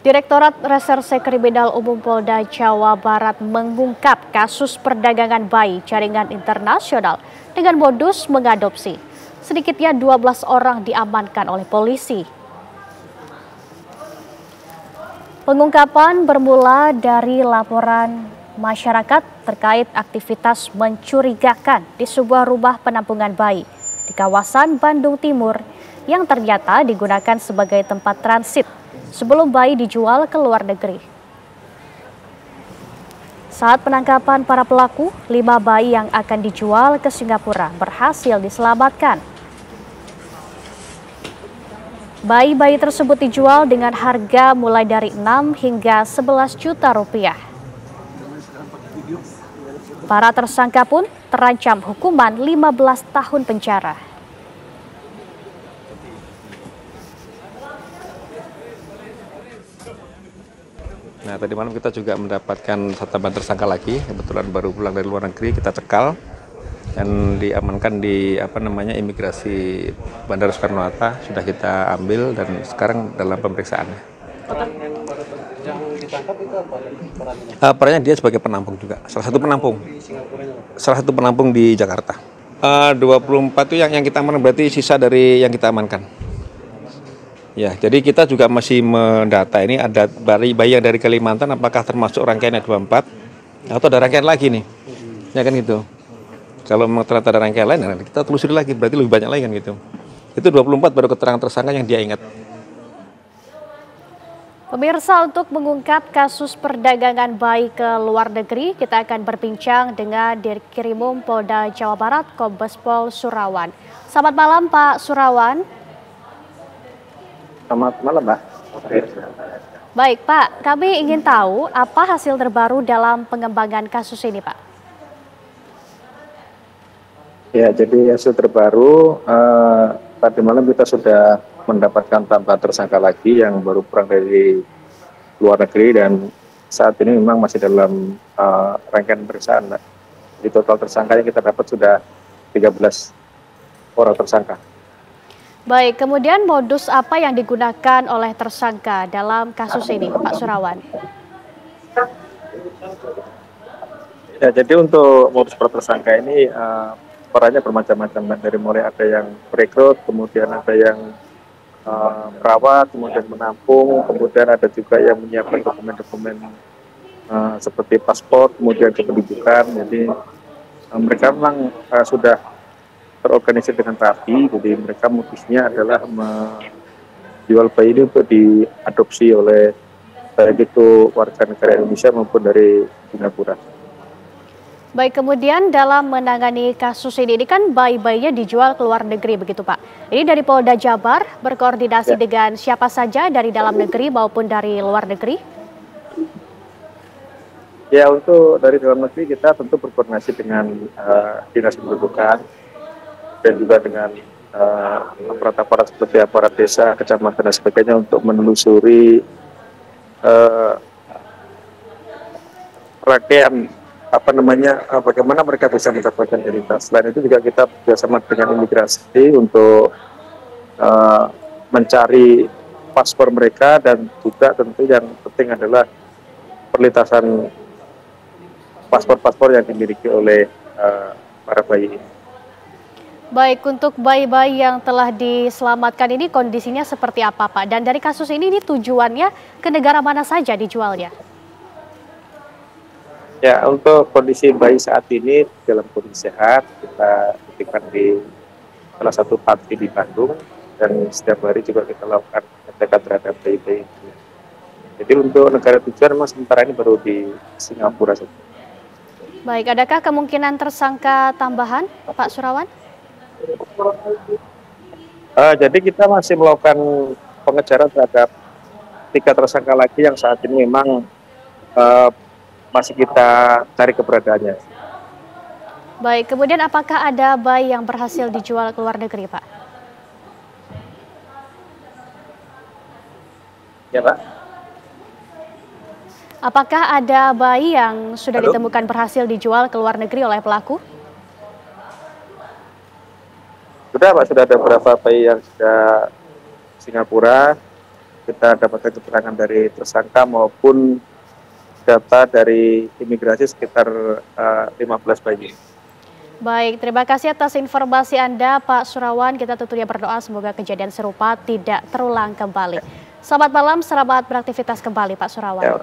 Direktorat Reserse Kriminal Umum Polda Jawa Barat mengungkap kasus perdagangan bayi jaringan internasional dengan modus mengadopsi. Sedikitnya 12 orang diamankan oleh polisi. Pengungkapan bermula dari laporan masyarakat terkait aktivitas mencurigakan di sebuah rumah penampungan bayi di kawasan Bandung Timur yang ternyata digunakan sebagai tempat transit sebelum bayi dijual ke luar negeri. Saat penangkapan para pelaku, 5 bayi yang akan dijual ke Singapura berhasil diselamatkan. Bayi-bayi tersebut dijual dengan harga mulai dari 6 hingga 11 juta rupiah. Para tersangka pun terancam hukuman 15 tahun penjara. Nah, tadi malam kita juga mendapatkan satu tambahan tersangka lagi, kebetulan baru pulang dari luar negeri, kita cekal dan diamankan di imigrasi Bandara Soekarno-Hatta, sudah kita ambil dan sekarang dalam pemeriksaan. Yang ditangkap itu apa? Perannya dia sebagai penampung juga, salah satu penampung di Jakarta. 24 itu yang kita amankan, berarti sisa dari yang kita amankan. Ya, jadi kita juga masih mendata ini ada bayi yang dari Kalimantan, apakah termasuk rangkaian 24 atau ada rangkaian lagi nih, ya kan gitu. Kalau ternyata ada rangkaian lain, kita telusuri lagi, berarti lebih banyak lagi kan gitu. Itu 24 baru keterangan tersangka yang dia ingat. Pemirsa, untuk mengungkap kasus perdagangan bayi ke luar negeri, kita akan berbincang dengan Dirkrimum Polda Jawa Barat, Kombes Pol Surawan. Selamat malam, Pak Surawan. Selamat malam, Mbak. Baik, Pak. Kami ingin tahu apa hasil terbaru dalam pengembangan kasus ini, Pak. Ya, jadi hasil terbaru tadi malam kita sudah mendapatkan tambahan tersangka lagi yang baru pulang dari luar negeri dan saat ini memang masih dalam rangkaian pemeriksaan, Mbak. Di total tersangka yang kita dapat sudah 13 orang tersangka. Baik, kemudian modus apa yang digunakan oleh tersangka dalam kasus ini, Pak Surawan? Ya, jadi untuk modus para tersangka ini perannya bermacam-macam, dari mulai ada yang perekrut, kemudian ada yang perawat, kemudian menampung, kemudian ada juga yang menyiapkan dokumen-dokumen seperti paspor, kemudian kependudukan. Jadi mereka memang sudah terorganisir dengan rapi, jadi mereka modusnya adalah menjual bayi ini untuk diadopsi oleh baik itu warga negara Indonesia maupun dari Singapura. Baik, kemudian dalam menangani kasus ini kan bayi-bayinya dijual ke luar negeri begitu, Pak. Ini dari Polda Jabar berkoordinasi dengan siapa saja dari dalam negeri maupun dari luar negeri? Ya, untuk dari dalam negeri kita tentu berkoordinasi dengan Dinas Kependudukan dan juga dengan aparat-aparat seperti aparat desa, kecamatan dan sebagainya untuk menelusuri rangkaian bagaimana mereka bisa mendapatkan identitas. Selain itu juga kita bekerjasama dengan imigrasi untuk mencari paspor mereka dan juga tentu yang penting adalah perlintasan paspor-paspor yang dimiliki oleh para bayi ini. Baik, untuk bayi-bayi yang telah diselamatkan ini kondisinya seperti apa, Pak? Dan dari kasus ini tujuannya ke negara mana saja dijualnya? Ya, untuk kondisi bayi saat ini dalam kondisi sehat, kita titipkan di salah satu panti di Bandung dan setiap hari juga kita lakukan pengecekan terhadap bayi-bayi ini. Jadi untuk negara tujuan memang sementara ini baru di Singapura saja. Baik, adakah kemungkinan tersangka tambahan, Pak Surawan? Jadi kita masih melakukan pengejaran terhadap 3 tersangka lagi yang saat ini memang masih kita cari keberadaannya. Baik, kemudian apakah ada bayi yang berhasil dijual ke luar negeri, Pak? Ya, Pak. Apakah ada bayi yang sudah ditemukan berhasil dijual ke luar negeri oleh pelaku? Sudah, Pak, sudah ada beberapa bayi yang sudah Singapura kita dapatkan keterangan dari tersangka maupun data dari imigrasi sekitar 15 bayi. Baik, terima kasih atas informasi Anda Pak Surawan. Kita tentunya berdoa semoga kejadian serupa tidak terulang kembali. Selamat malam, selamat beraktivitas kembali Pak Surawan. Ya.